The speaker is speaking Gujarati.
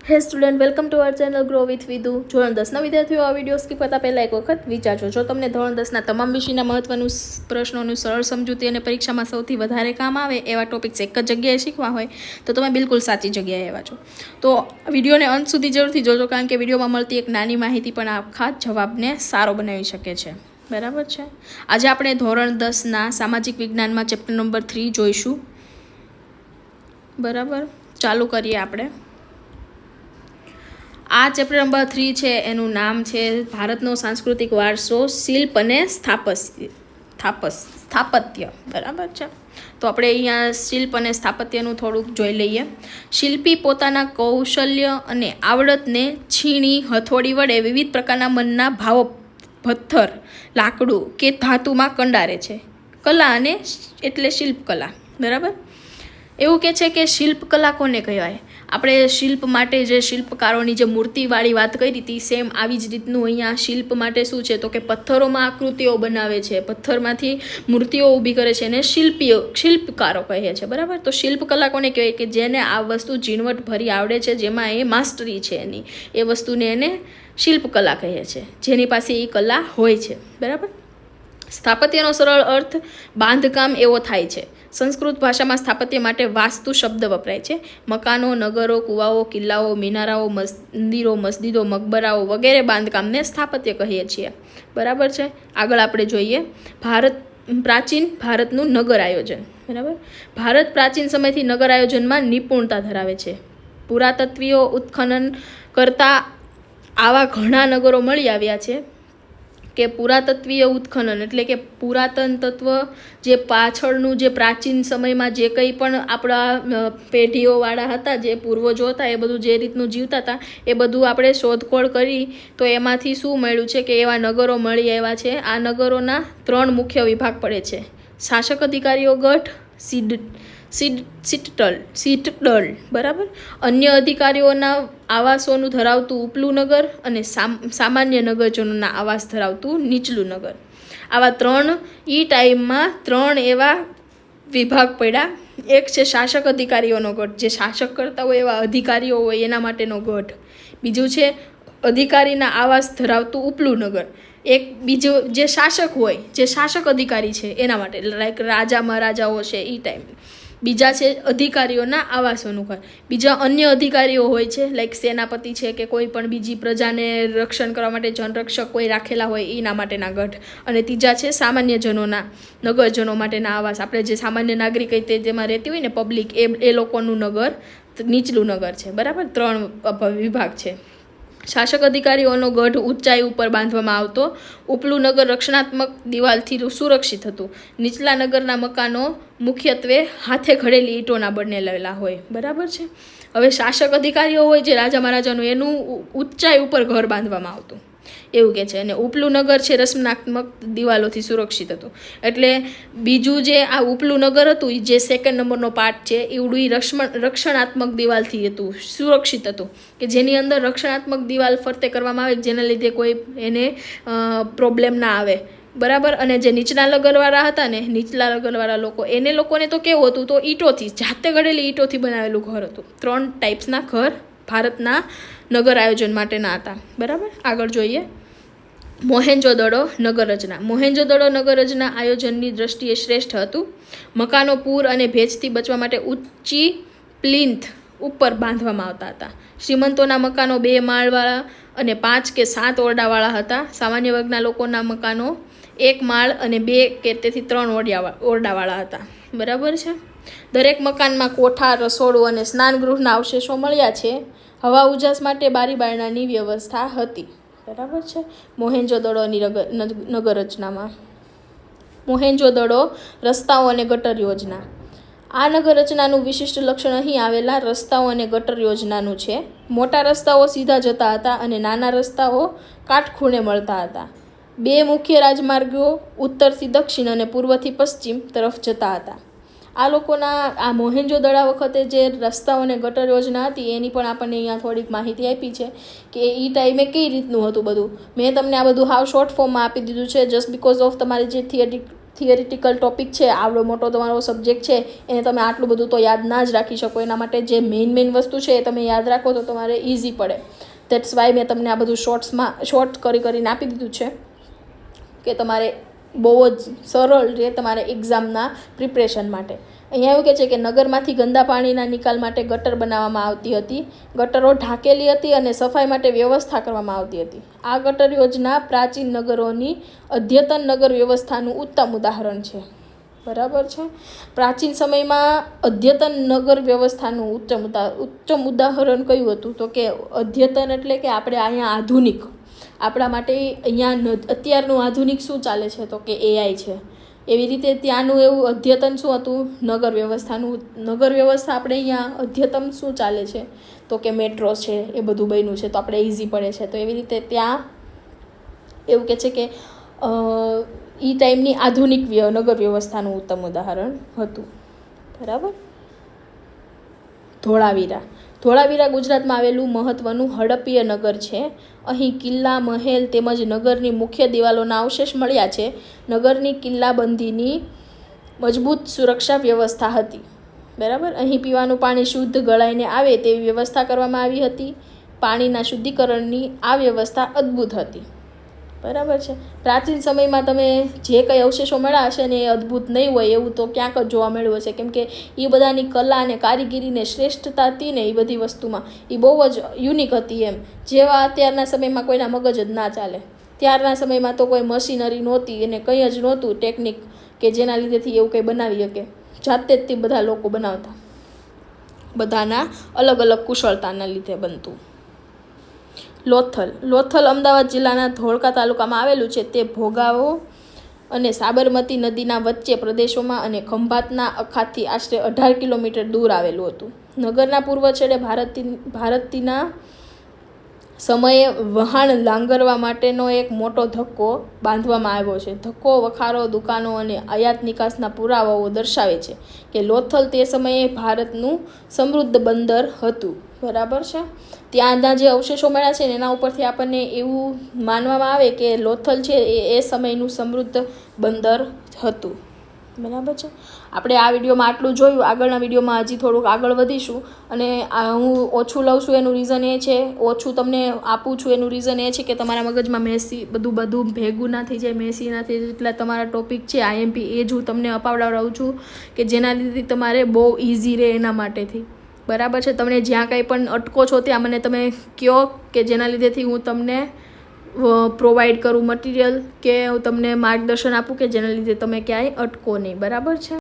હે student, welcome to our channel grow with Vidu. ધોરણ 10ના વિદ્યાર્થીઓ આ વિડીયો સ્કીપ કરતા પહેલાં એક વખત વિચારજો. જો તમને ધોરણ 10ના તમામ વિષયના મહત્વનું પ્રશ્નોનું સરળ સમજૂતી અને પરીક્ષામાં સૌથી વધારે કામ આવે એવા ટોપિક્સ એક જ જગ્યાએ શીખવા હોય તો તમે બિલકુલ સાચી જગ્યાએ આવ્યા છો. તો વિડીયોને અંત સુધી જરૂરથી જોજો, કારણ કે વિડીયોમાં મળતી એક નાની માહિતી પણ આખા જવાબને સારો બનાવી શકે છે. બરાબર છે. આજે આપણે ધોરણ 10ના સામાજિક વિજ્ઞાનમાં ચેપ્ટર નંબર 3 જોઈશું. બરાબર, ચાલુ કરીએ આપણે. આ ચેપ્ટર નંબર 3 છે, એનું નામ છે ભારતનો સાંસ્કૃતિક વારસો, શિલ્પ અને સ્થાપત્ય. બરાબર છે. તો આપણે અહીંયા શિલ્પ અને સ્થાપત્યનું થોડુંક જોઈ લઈએ. શિલ્પી પોતાના કૌશલ્ય અને આવડતને છીણી હથોડી વડે વિવિધ પ્રકારના મનના ભાવો પથ્થર, લાકડું કે ધાતુમાં કંડારે છે. કલા અને એટલે શિલ્પકલા. બરાબર. એવું કે છે કે શિલ્પકલા કોને કહેવાય? આપણે શિલ્પ માટે જે શિલ્પકારોની જે મૂર્તિવાળી વાત કરી હતી, સેમ આવી જ રીતનું અહીંયા શિલ્પ માટે શું છે તો કે પથ્થરોમાં આકૃતિઓ બનાવે છે, પથ્થરમાંથી મૂર્તિઓ ઊભી કરે છે, અને શિલ્પકારો કહે છે. બરાબર. તો શિલ્પકલા કોને કહેવાય? કે જેને આ વસ્તુ ઝીણવટ ભરી આવડે છે, જેમાં એ માસ્ટરી છે એની, એ વસ્તુને એને શિલ્પકલા કહે છે, જેની પાસે એ કલા હોય છે. બરાબર. સ્થાપત્યનો સરળ અર્થ બાંધકામ એવો થાય છે. સંસ્કૃત ભાષામાં સ્થાપત્ય માટે વાસ્તુ શબ્દ વપરાય છે. મકાનો, નગરો, કુવાઓ, કિલ્લાઓ, મિનારાઓ, મંદિરો, મસ્જિદો, મકબરાઓ વગેરે બાંધકામને સ્થાપત્ય કહીએ છીએ. બરાબર છે. આગળ આપણે જોઈએ પ્રાચીન ભારતનું નગર આયોજન. બરાબર. ભારત પ્રાચીન સમયથી નગર આયોજનમાં નિપુણતા ધરાવે છે. પુરાતત્વીઓ ઉત્ખનન કરતા આવા ઘણા નગરો મળી આવ્યા છે. કે પુરાતત્વીય ઉત્ખનન એટલે કે પુરાતન તત્વ, જે પાછળનું જે પ્રાચીન સમયમાં જે કંઈ પણ આપણા પેઢીઓવાળા હતા, જે પૂર્વજો હતા, એ બધું જે રીતનું જીવતા હતા એ બધું આપણે શોધખોળ કરી તો એમાંથી શું મળ્યું છે કે એવા નગરો મળી આવ્યા છે. આ નગરોના 3 મુખ્ય વિભાગ પડે છે: શાસક અધિકારીઓ ગઢ, સિટડલ. બરાબર. અન્ય અધિકારીઓના આવાસોનું ધરાવતું ઉપલું નગર અને સામાન્ય નગરજનોના આવાસ ધરાવતું નીચલું નગર. આવા 3 ટાઈમમાં 3 એવા વિભાગ પડ્યા. એક છે શાસક અધિકારીઓનો ગઢ, જે શાસક કરતા હોય એવા અધિકારીઓ હોય એના માટેનો ગઢ. બીજું છે અધિકારીના આવાસ ધરાવતું ઉપલું નગર. એક બીજું જે શાસક હોય, જે શાસક અધિકારી છે એના માટે, લાઈક રાજા મહારાજાઓ છે એ ટાઈમ. બીજા છે અધિકારીઓના આવાસોનું ઘર. બીજા અન્ય અધિકારીઓ હોય છે, લાઈક સેનાપતિ છે કે કોઈ પણ બીજી પ્રજાને રક્ષણ કરવા માટે જનરક્ષક કોઈ રાખેલા હોય એના માટેના ગઢ. અને ત્રીજા છે સામાન્ય જનોના, નગરજનો માટેના આવાસ. આપણે જે સામાન્ય નાગરિક તે જેમાં રહેતી હોય ને પબ્લિક, એ લોકોનું નગર નીચલું નગર છે. બરાબર. 3 વિભાગ છે. શાસક અધિકારીઓનો ગઢ ઊંચાઈ ઉપર બાંધવામાં આવતો. ઉપલું નગર રક્ષણાત્મક દિવાલથી સુરક્ષિત હતું. નીચલા નગરના મકાનો મુખ્યત્વે હાથે ઘડેલી ઈંટોના બનેલા હોય. બરાબર છે. હવે શાસક અધિકારીઓ હોય જે રાજા મહારાજાનું, એનું ઊંચાઈ ઉપર ઘર બાંધવામાં આવતું એવું કે છે. અને ઉપલું નગર છે રક્ષણાત્મક દિવાલોથી સુરક્ષિત હતું. એટલે બીજું જે આ ઉપલું નગર હતું, જે 2nd નંબરનો પાર્ટ છે, એવડું રક્ષણાત્મક દિવાલથી હતું, સુરક્ષિત હતું, કે જેની અંદર રક્ષણાત્મક દિવાલ ફરતે કરવામાં આવે જેના લીધે કોઈ એને પ્રોબ્લેમ ના આવે. બરાબર. અને જે નીચલા નગરવાળા હતા ને, નીચલા નગરવાળા લોકોને તો કેવું હતું, તો ઈંટોથી, જાતે ઘડેલી ઈંટોથી બનાવેલું ઘર હતું. 3 ટાઈપ્સના ઘર ભારતના નગર આયોજન માટેના હતા. બરાબર. આગળ જોઈએ મોહેંજો-દડો નગર રચના. મોહેંજો-દડો નગર રચના આયોજનની દ્રષ્ટિએ શ્રેષ્ઠ હતું. મકાનો પૂર અને ભેજથી બચવા માટે ઊંચી પ્લિન્થ ઉપર બાંધવામાં આવતા હતા. શ્રીમંતોના મકાનો 2 માળવાળા અને 5 કે 7 ઓરડાવાળા હતા. સામાન્ય વર્ગના લોકોના મકાનો 1 માળ અને 2 કે તેથી 3 ઓરડાવાળા હતા. બરાબર છે. દરેક મકાનમાં કોઠા, રસોડું અને સ્નાનગૃહના અવશેષો મળ્યા છે. હવા ઉજાસ માટે બારી બારણાની વ્યવસ્થા હતી. બરાબર છે. મોહેંજો-દડોની નગર રચનામાં મોહેંજો-દડો રસ્તાઓ અને ગટર યોજના. આ નગર રચનાનું વિશિષ્ટ લક્ષણ અહીં આવેલા રસ્તાઓ અને ગટર યોજનાનું છે. મોટા રસ્તાઓ સીધા જતા હતા અને નાના રસ્તાઓ કાટખૂણે મળતા હતા. 2 મુખ્ય રાજમાર્ગો ઉત્તરથી દક્ષિણ અને પૂર્વથી પશ્ચિમ તરફ જતા હતા. આ લોકોના આ મોહેંજો-દડો વખતે જે રસ્તાઓ અને ગટર યોજના હતી એની પણ આપણને અહીંયા થોડીક માહિતી આપી છે કે એ ટાઈમે કઈ રીતનું હતું બધું. મેં તમને આ બધું હાવ શોર્ટ ફોર્મમાં આપી દીધું છે, જસ્ટ બિકોઝ ઓફ તમારી જે થિયરિટિકલ ટોપિક છે, આવડો મોટો તમારો સબ્જેક્ટ છે, એને તમે આટલું બધું તો યાદ ના જ રાખી શકો. એના માટે જે મેઇન વસ્તુ છે એ તમે યાદ રાખો તો તમારે ઇઝી પડે. દેટ્સ વાય મેં તમને આ બધું શોર્ટ કરીને આપી દીધું છે કે તમારે બહુ જ સરળ રહે તમારે એક્ઝામના પ્રિપરેશન માટે. અહીંયા એવું કહે છે કે નગરમાંથી ગંદા પાણીના નિકાલ માટે ગટર બનાવવામાં આવતી હતી. ગટરો ઢાંકેલી હતી અને સફાઈ માટે વ્યવસ્થા કરવામાં આવતી હતી. આ ગટર યોજના પ્રાચીન નગરોની અદ્યતન નગર વ્યવસ્થાનું ઉત્તમ ઉદાહરણ છે. બરાબર છે. પ્રાચીન સમયમાં અદ્યતન નગર વ્યવસ્થાનું ઉત્તમ ઉદાહરણ કયું હતું? તો કે અદ્યતન એટલે કે આપણે અહીંયા આધુનિક, આપણા માટે અહીંયા અત્યારનું આધુનિક શું ચાલે છે? તો કે AI છે. એવી રીતે ત્યાંનું એવું અદ્યતન શું હતું? નગર વ્યવસ્થાનું. નગર વ્યવસ્થા આપણે અહીંયા અદ્યતન શું ચાલે છે? તો કે મેટ્રો છે, એ બધું બન્યું છે તો આપણે ઇઝી પડે છે. તો એવી રીતે ત્યાં એવું કહે છે કે એ ટાઈમની આધુનિક નગર વ્યવસ્થાનું ઉત્તમ ઉદાહરણ હતું. બરાબર. ધોળાવીરા ગુજરાતમાં આવેલું મહત્વનું હડપ્પીય નગર છે. અહીં કિલ્લા, મહેલ તેમજ નગરની મુખ્ય દિવાલોના અવશેષ મળ્યા છે. નગરની કિલ્લાબંધીની મજબૂત સુરક્ષા વ્યવસ્થા હતી. બરાબર. અહીં પીવાનું પાણી શુદ્ધ ગળાઈને આવે તેવી વ્યવસ્થા કરવામાં આવી હતી. પાણીના શુદ્ધિકરણની આ વ્યવસ્થા અદ્ભુત હતી. બરાબર છે. પ્રાચીન સમયમાં તમે જે કંઈ અવશેષો મળ્યા હશે ને એ અદ્ભુત નહીં હોય એવું તો ક્યાંક જ જોવા મળ્યું હશે, કેમ કે એ બધાની કલા અને કારીગીરીને શ્રેષ્ઠતા હતી ને એ બધી વસ્તુમાં એ બહુ જ યુનિક હતી એમ, જેવા અત્યારના સમયમાં કોઈના મગજ જ ના ચાલે. ત્યારના સમયમાં તો કોઈ મશીનરી નહોતી અને કંઈ જ નહોતું ટેકનિક કે જેના લીધેથી એવું કંઈ બનાવી શકે. જાતે જ તે બધા લોકો બનાવતા, બધાના અલગ અલગ કુશળતાના લીધે બનતું. લોથલ અમદાવાદ જિલ્લાના ધોળકા તાલુકામાં આવેલું છે. તે ભોગાવો અને સાબરમતી નદીના વચ્ચે પ્રદેશોમાં અને ખંભાતના અખાતથી આશરે 18 કિલોમીટર દૂર આવેલું હતું. નગરના પૂર્વ છેડે ભારતીના સમયે વહાણ લાંગરવા માટેનો એક મોટો ધક્કો બાંધવામાં આવ્યો છે. ધક્કો વખારો, દુકાનો અને આયાત નિકાસના પુરાવાઓ દર્શાવે છે કે લોથલ તે સમયે ભારતનું સમૃદ્ધ બંદર હતું. બરાબર છે. ત્યાંના જે અવશેષો મળ્યા છે ને એના ઉપરથી આપણને એવું માનવામાં આવે કે લોથલ છે એ સમયનું સમૃદ્ધ બંદર હતું. બરાબર છે. આપણે આ વિડીયોમાં આટલું જોયું. આગળના વિડીયોમાં હજી થોડુંક આગળ વધીશું અને હું ઓછું લઉં છું એનું રીઝન એ છે, ઓછું તમને આપું છું એનું રીઝન એ છે કે તમારા મગજમાં બધું ભેગું ના થઈ જાય, મેસી ના થઈ જાય. એટલા તમારા ટોપિક છે IMP એ જ હું તમને અપાવડાવું છું કે જેના લીધે તમારે બહુ ઇઝી રહે એના માટેથી. બરાબર છે. તમને જ્યાં કંઈ પણ અટકો છો ત્યાં મને તમે કહો કે જેના લીધેથી હું તમને પ્રોવાઈડ કરું મટીરિયલ, કે હું તમને માર્ગદર્શન આપું કે જેના લીધે તમે ક્યાંય અટકો નહીં. બરાબર છે.